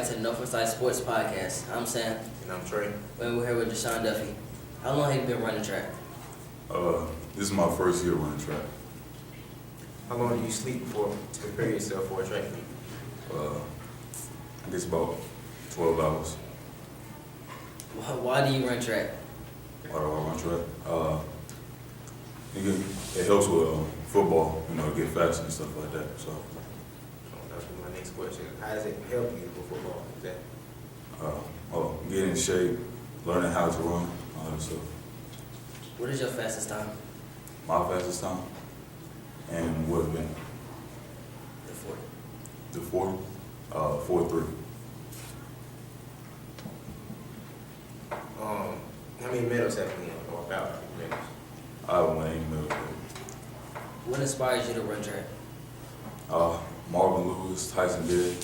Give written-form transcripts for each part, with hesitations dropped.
back to the North Forsyth Sports Podcast. I'm Sam. And I'm Trey. And we're here with Deshaun Duffy. How long have you been running track? This is my first year running track. How long do you sleep before to prepare yourself for a track meet? I guess about 12 hours. Why do you run track? Why do I run track? It helps with football, get fast and stuff like that. So That's my next question. How does it help you with football? get in shape, learning how to run, all that stuff. What is your fastest time? My fastest time, and what have been The 40. the 40, 4.3. How many medals have you won, or about medals? I haven't won any medals yet. What inspires you to run track? Marvin Lewis, Tyson Gay,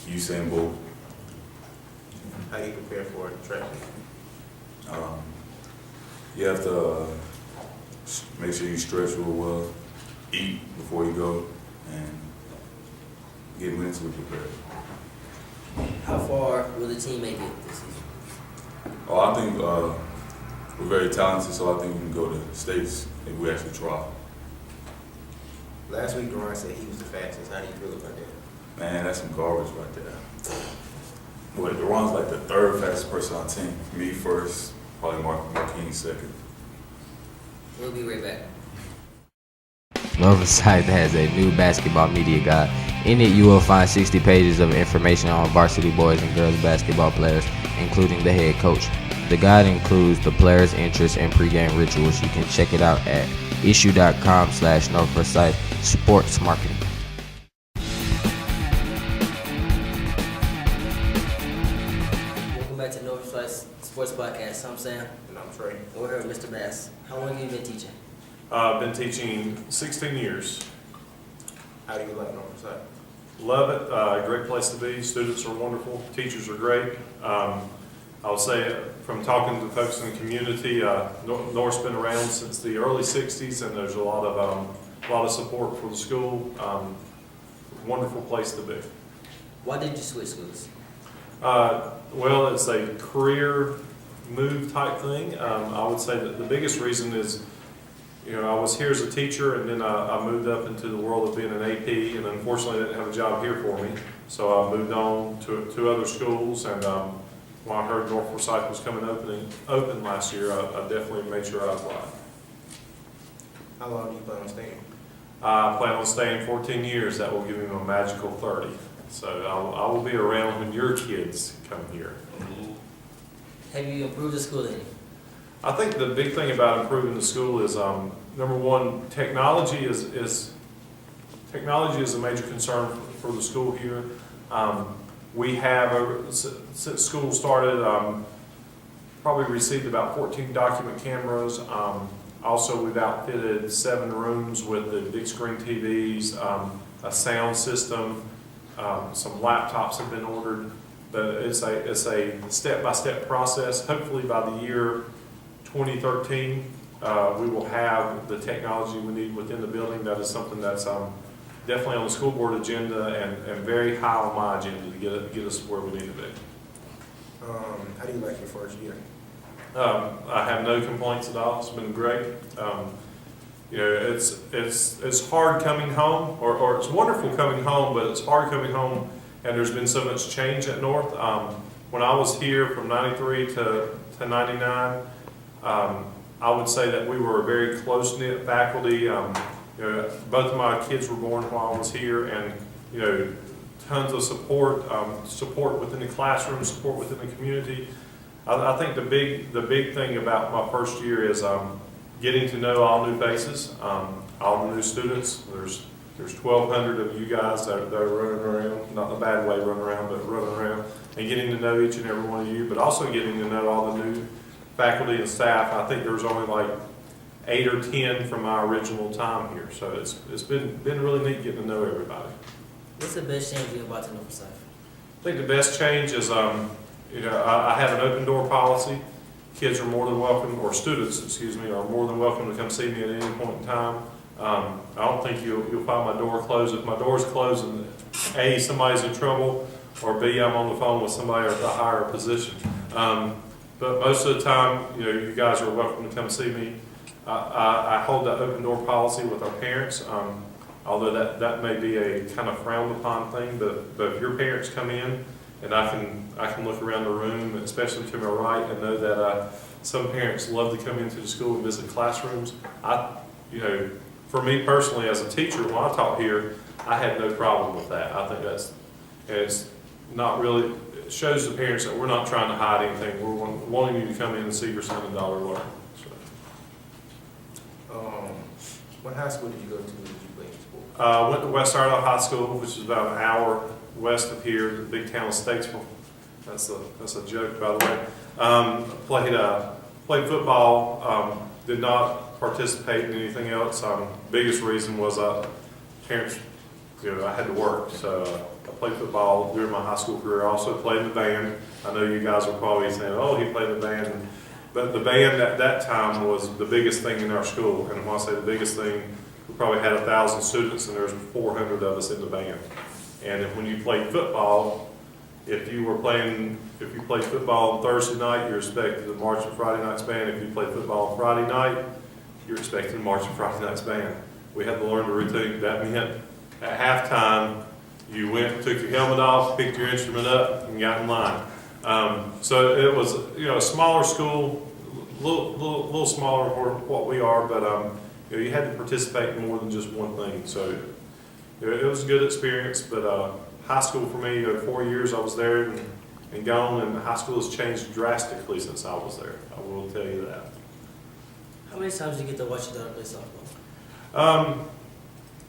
Usain Bolt. How do you prepare for a track meet? You have to make sure you stretch real well, eat before you go, and get mentally prepared. How far will the team make it this season? I think we're very talented, so I think we can go to the States if we actually try. Last week, Ron said he was the fastest. How do you feel about that? Man, that's some garbage right there. But Deron's like the third fastest person on the team. Me first, probably Marquine second. We'll be right back. North Forsyth has a new basketball media guide. In it, you will find 60 pages of information on varsity boys and girls basketball players, including the head coach. The guide includes the players' interests and pregame rituals. You can check it out at issue.com/North Forsyth Sports Marketing. Welcome back to North Forsyth Sports Podcast. I'm Sam. And I'm Trey. And we're here with Mr. Bass. How long have you been teaching? I've been teaching 16 years. How do you like North Forsyth? Love it. Great place to be. Students are wonderful. Teachers are great. I'll say from talking to folks in the community, North's been around since the early 60s, and there's a lot of support for the school. Wonderful place to be. Why did you switch schools? Well, it's a career move type thing. I would say that the biggest reason is, I was here as a teacher, and then I moved up into the world of being an AP, and unfortunately I didn't have a job here for me. So I moved on to other schools, and when I heard North Forsyth was coming open last year, I definitely made sure I applied. How long do you plan on staying? I plan on staying 14 years. That will give me a magical 30. So I will be around when your kids come here. Have you improved the school any? I think the big thing about improving the school is, number one, technology is a major concern for the school here. We have, since school started, probably received about 14 document cameras. Also, we've outfitted 7 rooms with the big screen TVs, a sound system, some laptops have been ordered. But it's a step-by-step process. Hopefully by the year 2013, we will have the technology we need within the building. That is something that's definitely on the school board agenda and very high on my agenda to get us where we need to be. How do you like your first year? I have no complaints at all. It's been great. It's hard coming home, or it's wonderful coming home, but it's hard coming home, and there's been so much change at North. When I was here from 93 to 99, I would say that we were a very close-knit faculty. Both of my kids were born while I was here, and tons of support within the classroom, support within the community. I think the big thing about my first year is getting to know all new faces, all the new students. There's 1,200 of you guys that are running around, not in a bad way running around, but running around, and getting to know each and every one of you, but also getting to know all the new faculty and staff. I think there's only like 8 or 10 from my original time here, so it's been really neat getting to know everybody. What's the best change you're about to North Forsyth? I think the best change is, I have an open door policy. Kids are more than welcome, or students, excuse me, are more than welcome to come see me at any point in time. I don't think you'll find my door closed. If my door's closed and somebody's in trouble, or B, I'm on the phone with somebody at the higher position. But most of the time, you guys are welcome to come see me. I hold that open door policy with our parents, although that may be a kind of frowned upon thing, but if your parents come in and I can look around the room, especially to my right, and know that some parents love to come into the school and visit classrooms. For me personally as a teacher, when I taught here, I had no problem with that. I think it's not really, it shows the parents that we're not trying to hide anything. We're wanting you to come in and see your son and daughter learn. What high school did you go to? Did you play sport? Went to West Iredell High School, which is about an hour west of here, the big town of Statesville. That's a joke, by the way. Played football. Did not participate in anything else. Biggest reason was parents. I had to work, so I played football during my high school career. I also played in the band. I know you guys are probably saying, "Oh, he played in the band." But the band at that time was the biggest thing in our school. And when I say the biggest thing, we probably had 1,000 students and there's 400 of us in the band. And when you played football, if you played football on Thursday night, you're expected to march in Friday night's band. If you played football on Friday night, you're expected to march in Friday night's band. We had to learn the routine. That meant at halftime, you went, took your helmet off, picked your instrument up, and got in line. So it was, a smaller school, little smaller for what we are, but you had to participate in more than just one thing. So it was a good experience. But high school for me, 4 years I was there and gone, and high school has changed drastically since I was there. I will tell you that. How many times do you get to watch your daughter play softball?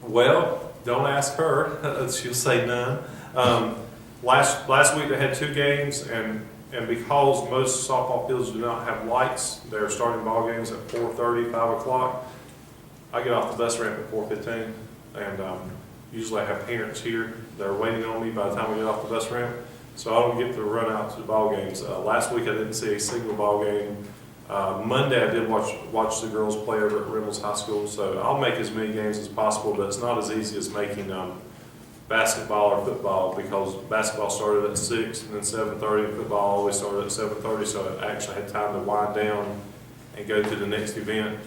Well, don't ask her. She'll say none. Last week they had 2 games, and because most softball fields do not have lights, they're starting ball games at 4:30, 5 o'clock. I get off the bus ramp at 4:15, and usually I have parents here that are waiting on me by the time we get off the bus ramp, so I don't get to run out to the ball games. Last week I didn't see a single ball game. Monday I did watch the girls play over at Reynolds High School, so I'll make as many games as possible, but it's not as easy as making basketball or football, because basketball started at 6 and then 7:30, and football always started at 7:30, so I actually had time to wind down and go to the next event.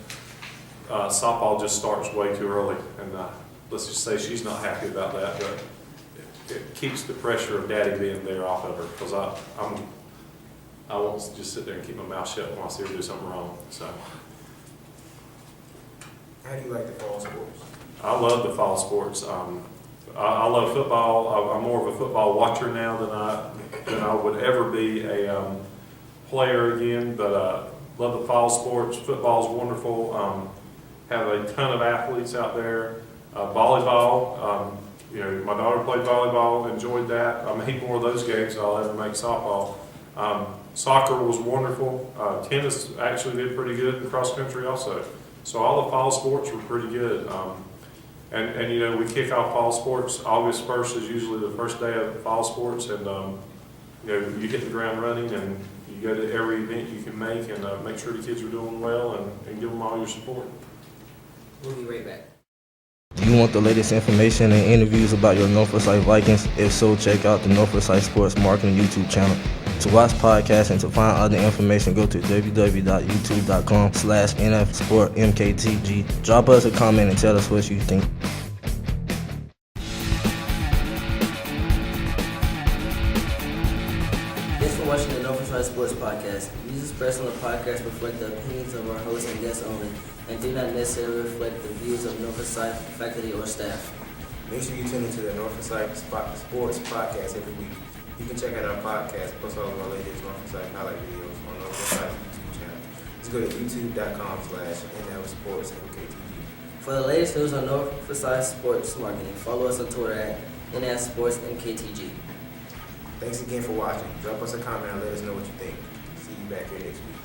Softball just starts way too early, and let's just say she's not happy about that, but it keeps the pressure of daddy being there off of her, because I won't just sit there and keep my mouth shut when I see her do something wrong. So, How do you like the fall sports? I love the fall sports. I love football. I'm more of a football watcher now than I would ever be a player again. But love the fall sports. Football is wonderful. Have a ton of athletes out there. Volleyball. My daughter played volleyball. Enjoyed that. I made more of those games than I'll ever make softball. Soccer was wonderful. Tennis actually did pretty good in cross country also. So all the fall sports were pretty good. And we kick off fall sports. August 1st is usually the first day of fall sports, and you hit the ground running, and you go to every event you can make, and make sure the kids are doing well, and give them all your support. We'll be right back. Do you want the latest information and interviews about your North Forsyth Vikings? If so, check out the North Forsyth Sports Marketing YouTube channel. To watch podcasts and to find other information, go to www.youtube.com/nfsportmktg. Drop us a comment and tell us what you think. Thanks for watching the North Forsyth Sports Podcast. Views expressed on the podcast reflect the opinions of our hosts and guests only, and do not necessarily reflect the views of North Forsyth faculty or staff. Make sure you tune into the North Forsyth Sports Podcast every week. You can check out our podcast plus all of our latest North Forsyth highlight videos on North Forsyth YouTube channel. Just go to youtube.com/nfsportsmktg. For the latest news on North Forsyth Sports Marketing, follow us on Twitter at nfsportsmktg. Thanks again for watching. Drop us a comment and let us know what you think. See you back here next week.